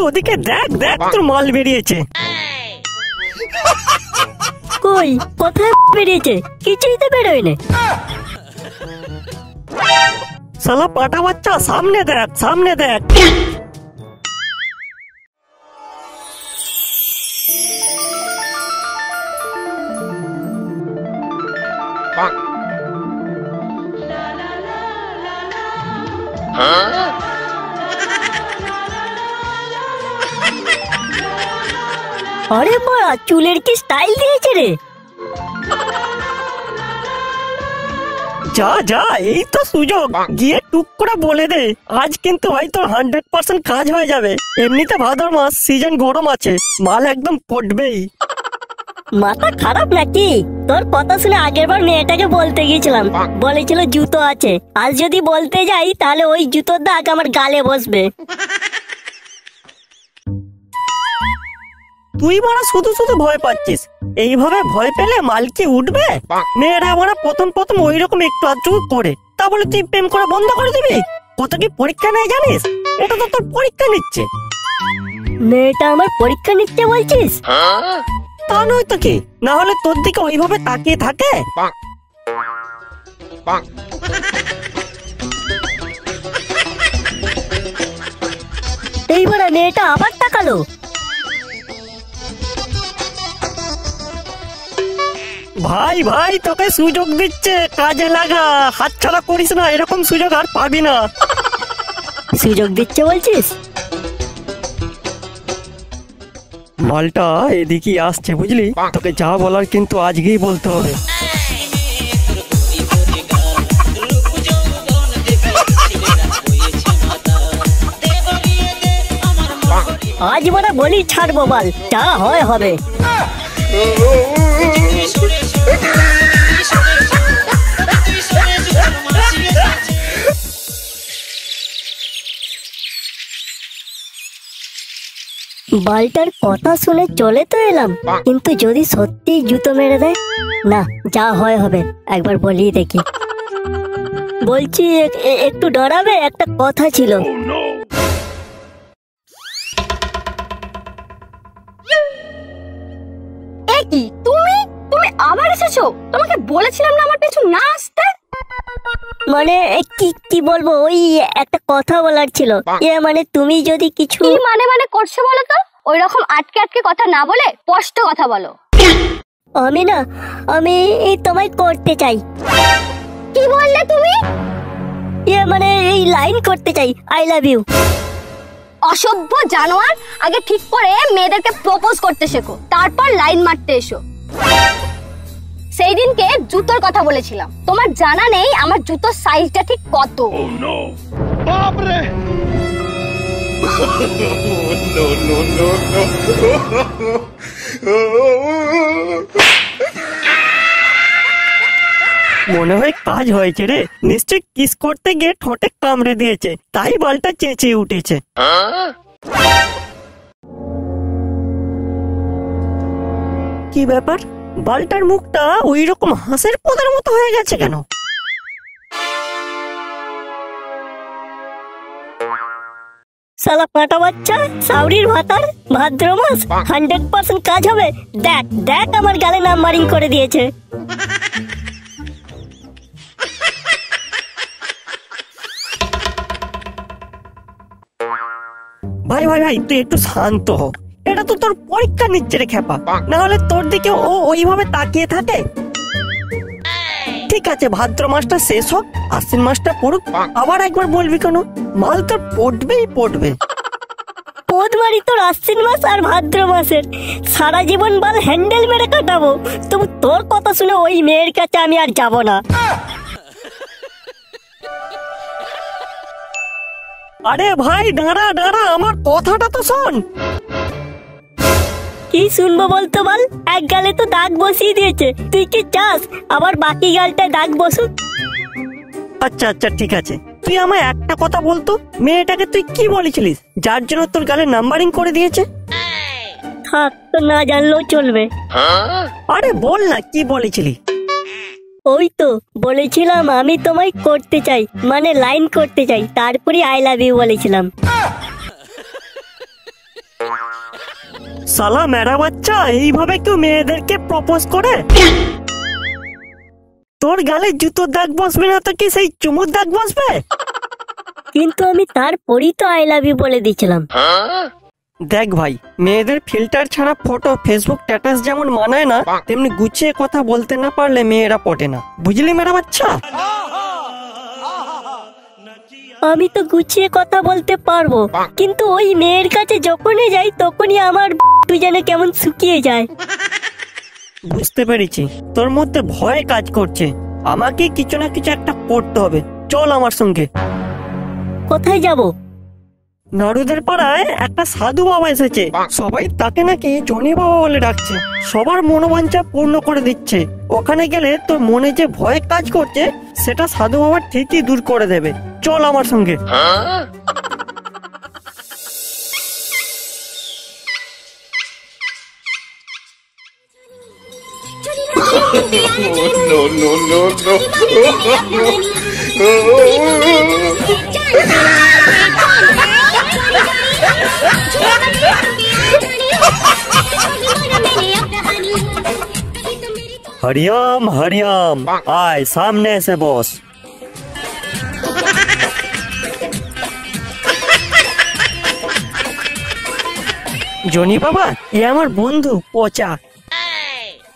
ওদিকে দেখ দেখ তোর মাল বেরিয়েছে। কই কোথায় বেরিয়েছে? কিছুই তো বেরোয়নি। শালা পাটা বাচ্চা, সামনে দেখ সামনে দেখ। আরে বাড়া, চুলের কি স্টাইল দিয়েছে রে। যা যা, এই তো সুযোগ, গিয়ে টুক করে বলে দে আজ কিন্তু ভাই তোর 100% কাজ হয়ে যাবে। এমনিতে ভাদ্র মাস, সিজন গরম আছে, মাল একদম পড়বেই। মাথা খারাপ নাকি? তোর কথা শুনে আগের বার মেয়েটাকে বলতে গিয়েছিলাম, বলেছিল জুতো আছে। আজ যদি বলতে যাই তাহলে ওই জুতোর দাগ আমার গালে বসবে। তুই মারা শুধু শুধু ভয় পাচ্ছিস। এইভাবে ভয় পেলে মাল কি উঠবে? মেয়েরা আমরা প্রথম প্রথম ওই রকম একটু আধটু করে, তা বলে তুই প্রেম করা বন্ধ করে দিবি? কত কি পরীক্ষা নেই জানিস? এটা তো তোর পরীক্ষা নিচ্ছে। মেয়েটা আমার পরীক্ষা নিচ্ছে বলছিস? তা নয় তো কি, না হলে তোর দিকে ওইভাবে তাকিয়ে থাকে? এইবার মেয়েটা আবার তাকালো। ভাই ভাই তোকে সুযোগ দিচ্ছে, কাজে লাগা, হাতছাড়া করিস না, এরকম সুযোগ আর পাবি না। সুযোগ দিচ্ছে বলছিস? মালটা এদিকে আসছে বুঝলি, তোকে যা বলার কিন্তু আজকেই বলতে হবে। আজ বড় বলি ছাড়বো বাল, যা হয় হবে। বালটার কথা শুনে চলে তো এলাম, কিন্তু যদি সত্যি জুতো মেরে দেয়, না যা হয় হবে, একবার বলিয়ে দেখি। বলছি একটু ডরাবে, একটা কথা ছিল। কি তুমি তুমি আবার এসেছো? তোমাকে বলেছিলাম না আমার পিছু না আসতে। মানে কি বলবো, ওই একটা কথা বলার ছিল। মানে তুমি যদি কিছু মানে করছো বলো তো, ওই রকম আটকে আটকে কথা না বলে স্পষ্ট কথা বলো। আমি তোমায় করতে চাই। কি বললে তুমি? মানে এই লাইন করতে চাই, আই লাভ ইউ। অসভ্য জানোয়ার, আগে ঠিক করে মেয়েদেরকে প্রপোজ করতে শেখো, তারপর লাইন মারতে এসো। সেই দিনকে জুতোর কথা বলেছিলাম, তোমার জানা নেই আমার জুতোর সাইজটা ঠিক কত? বাপরে! মনে হয় কাজ হয়েছে রে, নিশ্চয় কিস করতে গিয়ে ঠোঁটে কামড়ে দিয়েছে, তাই বালটা চেঁচিয়ে উঠেছে। কি ব্যাপার, বালটার মুখটা ওই রকম হাঁসের পোদার মতো হয়ে গেছে কেন? শালা পাটা বাচ্চা, সাউরির ভাতার, ভাদ্র মাস 100% কাজ হবে। দেখ দেখ আমার গালে নাম্বারিং করে দিয়েছে। ভাই ভাই ভাই তুই একটু শান্ত হ, এটা তো তোর পরীক্ষা নিচ্ছে রে খেপা, না হলে তোর দিকে ও ওইভাবে তাকিয়ে থাকে? ঠিক আছে, ভাদ্র মাসটা শেষ হোক, আশ্বিন মাসটা পড়ুক, আবার একবার বলবি কেন? মাল তোর পড়বেই পড়বে। পোদমারি তোর আশ্বিন মাস আর ভাদ্র মাসের, সারা জীবন বাল হ্যান্ডেল মেরে কাটাবো। তবু তোর কথা শুনে ওই মেয়ের কাছে আমি আর যাব না। আরে ভাই দাঁড়া দাঁড়া, আমার কথাটা তো শোন। কি শুনবো বলতো বল? এক গালে তো দাগ বসিয়ে দিয়েছে, তুই কি চাস আবার বাকি গালটায় দাগ বসুক? আচ্ছা আচ্ছা ঠিক আছে, তুই আমায় একটা কথা বলতো, মেয়েটাকে তুই কি বলেছিলিস যার জন্য তোর গালে নাম্বারিং করে দিয়েছে? থাক, তো না জানলেও চলবে। আরে বল না কি বলেছিলি? ওই তো বলেছিলাম আমি তোমায় করতে চাই, মানে লাইন করতে চাই, তারপরে আই লাভ ইউ বলেছিলাম। শালা মেরা বাচ্চা, এইভাবে কেউ মেয়েদেরকে প্রপোজ করে? তোর গালে জুতোর দাগ বসবে না তো কি সেই চুমুর দাগ বসবে? কিন্তু আমি তারপরই তো আই লাভ ইউ বলে দিয়েছিলাম। দেখ ভাই, মেয়েদের ফিল্টার ছাড়া ফটো ফেসবুক স্ট্যাটাস যেমন মানায় না, তেমনি গুছিয়ে কথা বলতে না পারলে মেয়েরা পটে না, বুঝলি মেরা বাচ্চা? আমি তো গুছিয়ে কথা বলতে পারবো, কিন্তু ওই মেয়ের কাছে যখনই যাই তখনই আমার তুই যেন কেমন শুকিয়ে যায়। বুঝতে পেরেছি, তোর মধ্যে ভয় কাজ করছে। আমাকে কিছু না কিছু একটা করতে হবে, চল আমার সঙ্গে। কোথায় যাব? নারুদের পাড়ায় একটা সাধু বাবা এসেছে, সবাই তাকে নাকি জনি বাবা বলে ডাকছে, সবার মনোবাঞ্ছা পূর্ণ করে দিচ্ছে। ওখানে গেলে তোর মনে যে ভয় কাজ করছে সেটা সাধু বাবা ঠিকই দূর করে দেবে, চল আমার সঙ্গে। No, no, no, no. Hariom Hariom, आय सामने से बॉस। জনি বাবা, এ আমার বন্ধু পচা।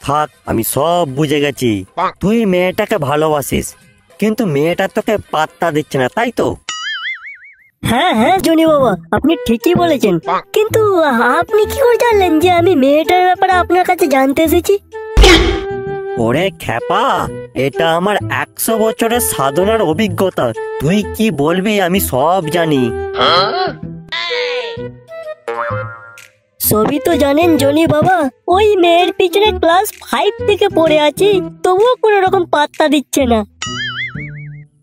থাক, আমি সব বুঝে গেছি। তুই মেয়েটাকে ভালোবাসিস, কিন্তু মেয়েটা তোকে পাত্তা দিচ্ছে না, তাই তো? হ্যাঁ হ্যাঁ জনি বাবা, আপনি ঠিকই বলেছেন, কিন্তু আপনি কি করে জানলেন যে আমি মেয়েটার ব্যাপারে আপনার কাছে জানতে এসেছি? ওরে খ্যাপা, এটা আমার 100 বছরের সাধনার অভিজ্ঞতা। তুই কি বলবি আমি সব জানি। সবই তো জানেন জনি বাবা, ওই মেয়ের পিছনে ক্লাস 5 থেকে পড়ে আছি, তবুও কোনো রকম পাত্তা দিচ্ছে না।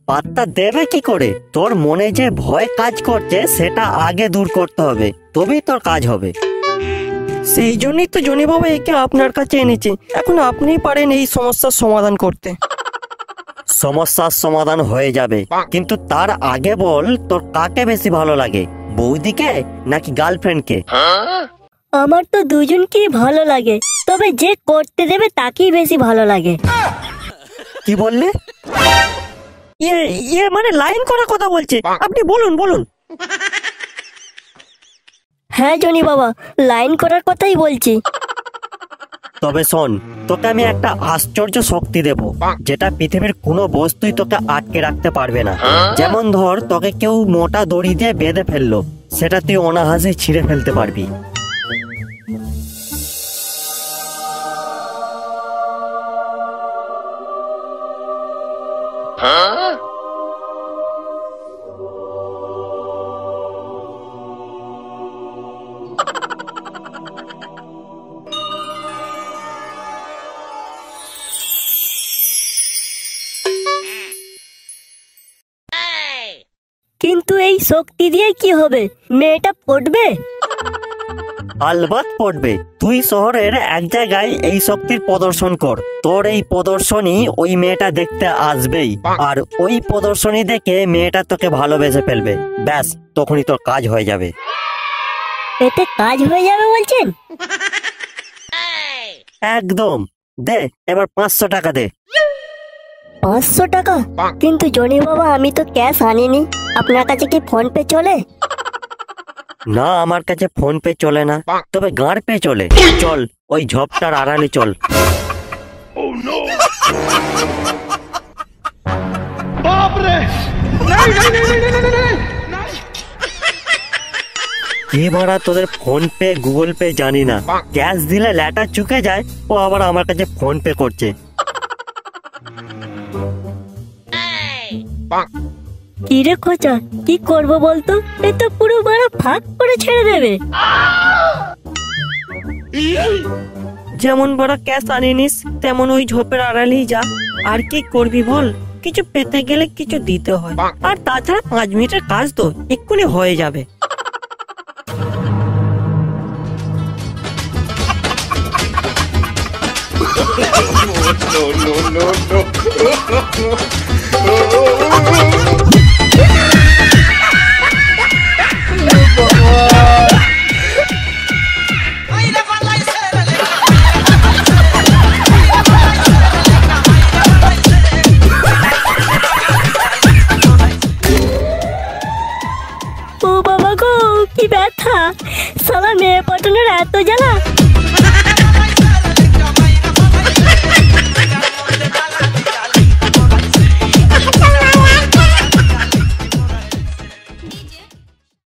পাত্তা দেবে কি করে? তোর মনে যে ভয় কাজ করছে সেটা আগে দূর করতে হবে, তবেই তোর কাজ হবে। সেই জন্যই তো জনি বাবা একে আপনার কাছে এনেছে। এখন আপনিই পারেন এই সমস্যার সমাধান করতে। সমস্যার সমাধান হয়ে যাবে, কিন্তু তার আগে বল তোর কাকে বেশি ভালো লাগে, বৌদিকে নাকি গার্লফ্রেন্ডকে? আমার তো দুজনকেই ভালো লাগে, তবে যে করতে দেবে তাকেই বেশি ভালো লাগে। কি বললে? ইয়ে মানে লাইন করা কথা বলছে, আপনি বলুন বলুন। হ্যাঁ জনি বাবা, লাইন করার কথাই বলছি। তবে শোন, তোকে আমি একটা আশ্চর্য শক্তি দেব, যেটা পৃথিবীর কোনো বস্তুই তোকে আটকে রাখতে পারবে না। যেমন ধর, তোকে কেউ মোটা দড়ি দিয়ে বেঁধে ফেললো, সেটা তুই অনায়াসে ছিঁড়ে ফেলতে পারবি। কিন্তু এই শক্তি দিয়ে কি হবে? মেয়েটা পড়বে? আলবাত পড়বে। তুই শহরের এক জায়গায় এই শক্তির প্রদর্শন কর, তোর এই প্রদর্শনী ওই মেয়েটা দেখতে আসবেই, আর ওই প্রদর্শনী দেখে মেয়েটা তোকে ভালোবেসে ফেলবে। ব্যাস, তখনই তোর কাজ হয়ে যাবে। এতে কাজ হয়ে যাবে বলছেন? একদম। দে, এবার 500 টাকা দে। 500 টাকা? কিন্তু জনি বাবা, আমি তো ক্যাশ আনিনি। আপনার কাছে কি ফোন পে চলে? না, আমার কাছে ফোন পে চলে না, তবে গাঁড় পে চলে। চল, ওই ঝোপটার আড়ালে চল। Oh no! बाप रे! नहीं नहीं नहीं नहीं नहीं नहीं नहीं! কি ভাড়া তোদের ফোন পে গুগল পে জানি না, ক্যাশ দিলে ল্যাটা চুকে যায়, ও আবার আমার কাছে ফোন পে করছে। কি রে খোঁচা, কি করবো বলতো? এ তো পুরো বড় ফাঁক করে ছেড়ে দেবে। যেমন বড় ক্যাশ আনিনিস, তেমন ওই ঝোপের আড়ালেই যা। আর কি করবি বল, কিছু পেতে গেলে কিছু দিতে হয়, আর তাছাড়া 5 মিনিটের কাজ তো এক্ষুনি হয়ে যাবে। No no no no! বাটনের এত জ্বালা